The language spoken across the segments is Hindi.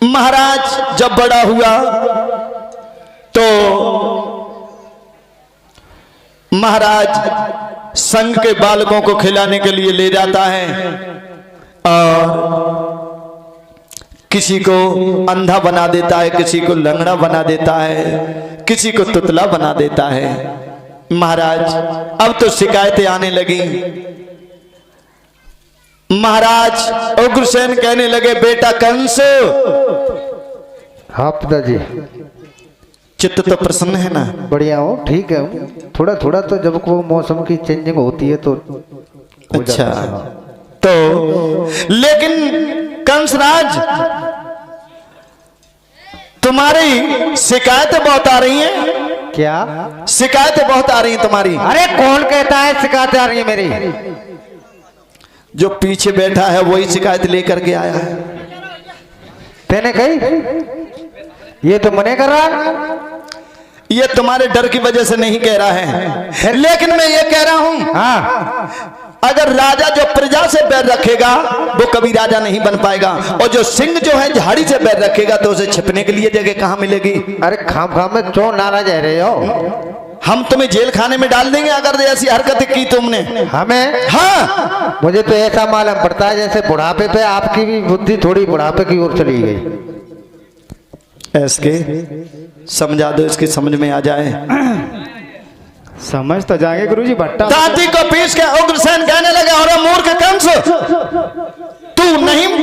महाराज जब बड़ा हुआ तो महाराज संघ के बालकों को खिलाने के लिए ले जाता है और किसी को अंधा बना देता है, किसी को लंगड़ा बना देता है, किसी को तुतला बना देता है। महाराज अब तो शिकायतें आने लगी। महाराज उग्रसेन कहने लगे, बेटा कंस। हाँ पिताजी। चित्त तो प्रसन्न है ना? बढ़िया हो, ठीक है। थोड़ा थोड़ा तो जब वो मौसम की चेंजिंग होती है तो अच्छा। तो लेकिन कंसराज तुम्हारी शिकायतें बहुत आ रही हैं। क्या शिकायतें बहुत आ रही हैं तुम्हारी? अरे कौन कहता है शिकायतें आ रही है मेरी? जो पीछे बैठा है वही शिकायत लेकर के आया है। तेने कही? ये तो मने कर रहा। ये तुम्हारे डर की वजह से नहीं कह रहा है, लेकिन मैं ये कह रहा हूं, हाँ, अगर राजा जो प्रजा से बैर रखेगा वो कभी राजा नहीं बन पाएगा, और जो सिंह जो है झाड़ी से बैर रखेगा तो उसे छिपने के लिए जगह कहां मिलेगी? अरे खाम खाम में क्यों नाराज रहे हो? हम तुम्हें जेल खाने में डाल देंगे अगर ऐसी हरकत की तुमने। हमें? हाँ, मुझे तो ऐसा मालूम पड़ता है जैसे बुढ़ापे पे आपकी भी बुद्धि थोड़ी बुढ़ापे की ओर चली गई। ऐसे समझा दो, इसकी समझ में आ जाए। समझ तो जाएंगे गुरुजी। भट्टा दांती को पीस के उग्रसेन कहने लगे, और मूर्ख कंस,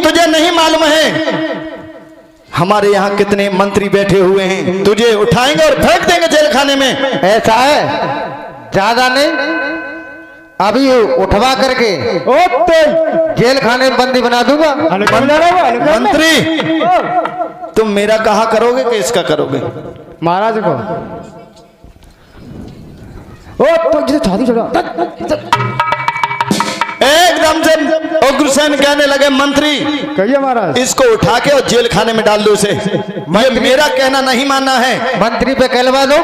तुझे नहीं मालूम है हमारे यहाँ कितने मंत्री बैठे हुए हैं, तुझे उठाएंगे और फेंक देंगे जेल खाने में। ऐसा है? ज्यादा नहीं, अभी उठवा करके जेल खाने में बंदी बना दूंगा। मंत्री तुम मेरा कहा करोगे कि इसका करोगे? महाराज को एकदम से उग्रसेन कहने लगे, मंत्री कहिए महाराज। इसको उठा के और जेल खाने में डाल दो इसे। मेरा कहना नहीं मानना है। मंत्री पे कहलवा दो।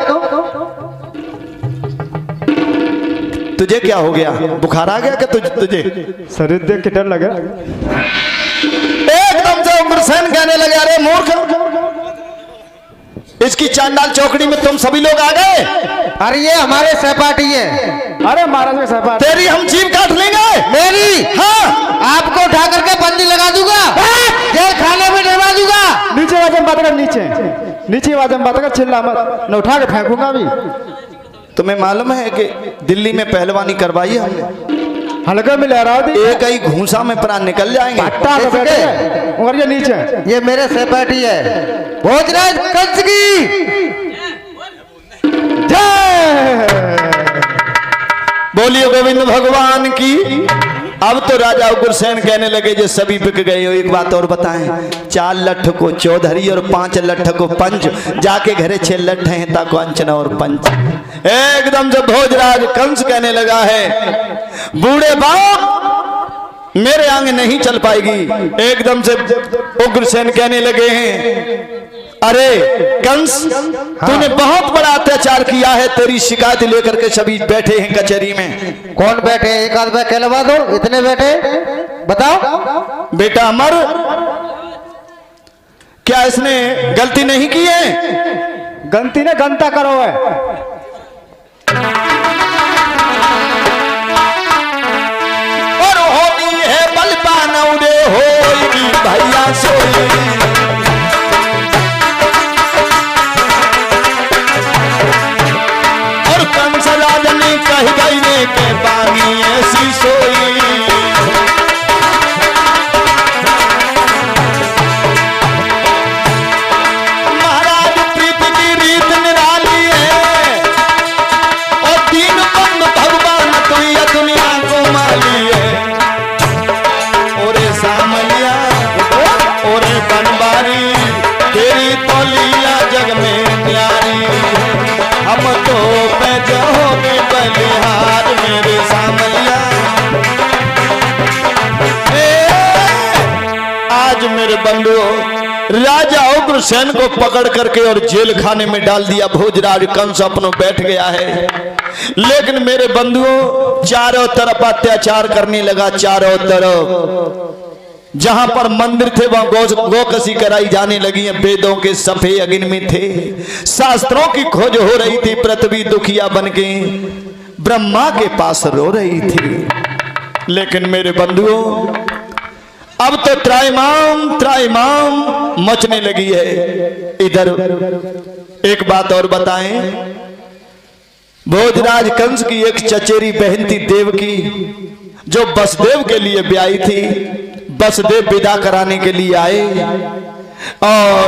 तुझे क्या हो गया? बुखार आ गया क्या तुझे? शरीर देख के डर लगे। एकदम से उग्रसेन कहने लगे, अरे मूर्ख, इसकी चांडाल चौकड़ी में तुम सभी लोग आ गए। अरे ये हमारे सहपाठी है। अरे महाराज के सहपाठी। तेरी हम जीभ काट लेंगे। मेरी? हाँ, आपको उठा करके बंदी लगा दूंगा, जेल खाने में डलवा दूंगा। नीचे आवाज में बात कर, नीचे आवाज में बात कर, चिल्ला मत, न उठा के फेंकूंगा अभी। तुम्हें मालूम है कि दिल्ली में पहलवानी करवाई हमने, हल्का में लहरा दी, एक ही घूसा में प्राण निकल जाएंगे। और ये नीचे, ये मेरे सहपाठी है भोजराज कंस की जय। बोलिए गोविंद भगवान की। अब तो राजा उग्रसेन कहने लगे, जो सभी बिक गए हो, एक बात और बताएं, 4 लठ को चौधरी और 5 लठ को पंच, जाके घरे 6 लठ हैं ताको अंचन और पंच। एकदम से भोजराज कंस कहने लगा है, बूढ़े बाप मेरे आगे नहीं चल पाएगी। एकदम से उग्रसेन कहने लगे हैं, अरे कंस, तूने बहुत बड़ा अत्याचार किया है, तेरी शिकायत लेकर के सभी बैठे हैं कचहरी में। कौन बैठे? एक आध बार कहलवा दो। इतने बैठे? बताओ। बेटा अमर, क्या इसने गलती नहीं की है? गलती ने गंता करो है। और होनी है बलपान उड़े होगी भैया सोई। और कंस राजनी कह गई ने के बानी ऐसी सोई। महाराज प्रीति की रीत निराली है, और दीन बंद भगवान तू ये दुनिया को माली है। ओरे सामलिया, ओरे बनवारी, तेरी तो लीला जग में न्यारी। हम तो पे जाओगे बलिहार मेरे सामलिया। आज मेरे बंधुओं, राजा उग्रसेन को पकड़ करके और जेल खाने में डाल दिया। भोजराज कंस अपनों बैठ गया है, लेकिन मेरे बंधुओं चारों तरफ अत्याचार करने लगा। चारों तरफ जहां पर मंदिर थे वहां गौकसी कराई जाने लगी है। वेदों के सफे अग्नि में थे, शास्त्रों की खोज हो रही थी। पृथ्वी दुखिया बनके ब्रह्मा के पास रो रही थी। लेकिन मेरे बंधुओं, अब तो त्राइमाम मचने लगी है। इधर एक बात और बताएं, भोजराज कंस की एक चचेरी बहन थी देवकी, जो वसुदेव के लिए ब्याही थी। वसुदेव विदा कराने के लिए आए और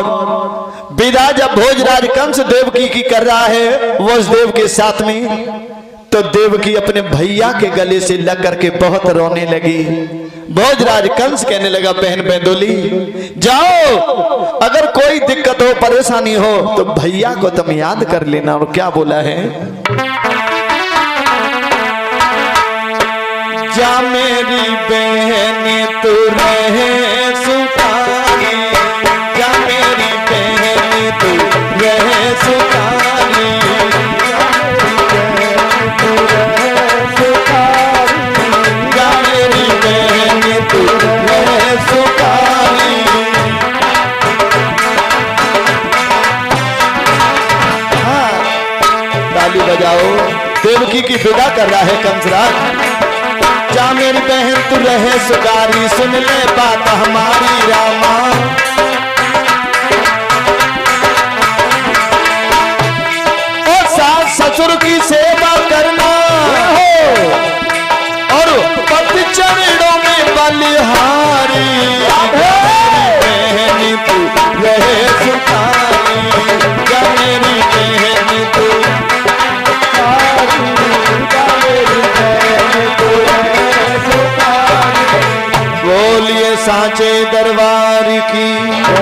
विदा जब भोजराज कंस देवकी की कर रहा है वसुदेव के साथ में, तो देवकी अपने भैया के गले से लग करके बहुत रोने लगी। भोजराज कंस कहने लगा, बहन बेंदोली जाओ, अगर कोई दिक्कत हो परेशानी हो तो भैया को तुम याद कर लेना। और क्या बोला है, जा मेरी बहन तू रहे सुखानी, जा मेरी बहन तू रहे सुखानी, जा मेरी बहन तू रहे सुखानी। हाँ, ताली बजाओ, देवकी की विदा कर रहा है कंसराज। जा मेरी बहन तू रहे सुखारी, सुन ले बात हमारी रामा। और सास ससुर की सेवा करना और पति चरणों में बलिहारी। बहन तू रहे सुखारी, जा मेरी बहन तू, बोलिए सांचे दरबार की।